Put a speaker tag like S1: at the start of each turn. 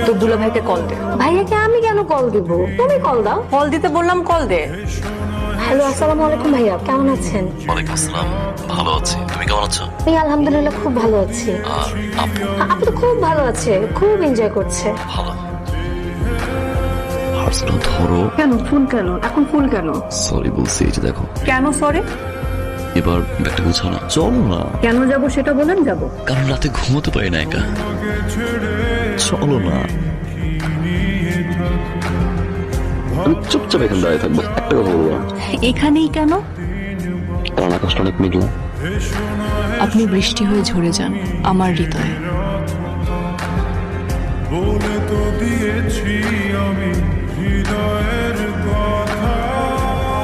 S1: তোর দুলাভাইকে কল দে।
S2: ভাইয়াকে আমি কেন কল দিব? তুমি কল দাও।
S1: কল দিতে বললাম, কল দে।
S2: হ্যালো, আসসালামু আলাইকুম ভাইয়া, কেমন আছেন?
S3: ওয়ালাইকুম আসসালাম, ভালো আছি। তুমি কেমন আছো?
S2: আমি আলহামদুলিল্লাহ খুব ভালো আছি।
S3: আর আপু?
S2: আপু তো খুব ভালো আছে, খুব এনজয় করছে।
S3: ভালো। হার্টসটা ধরো।
S1: কেন ফুল কেন এখন ফুল কেন?
S3: সরি বলছি, এই যে দেখো।
S1: কেন সরি?
S3: এবার ব্যাগটা গুছাও না, চলো না।
S1: কেন যাব সেটা বলেন যাব।
S3: কারণ রাতে ঘুমোতে পারি না একা। চলো না। আমি চুপচাপ এখানে দাঁড়িয়ে থাকবো, একটা কথা বলবো না।
S1: এখানেই কেন?
S3: কারণ আকাশটা অনেক মেঘলা।
S1: আপনি বৃষ্টি হয়ে ঝরে যান আমার হৃদয়ে।
S4: বলে তো দিয়েছি আমি হৃদয়ের কথা।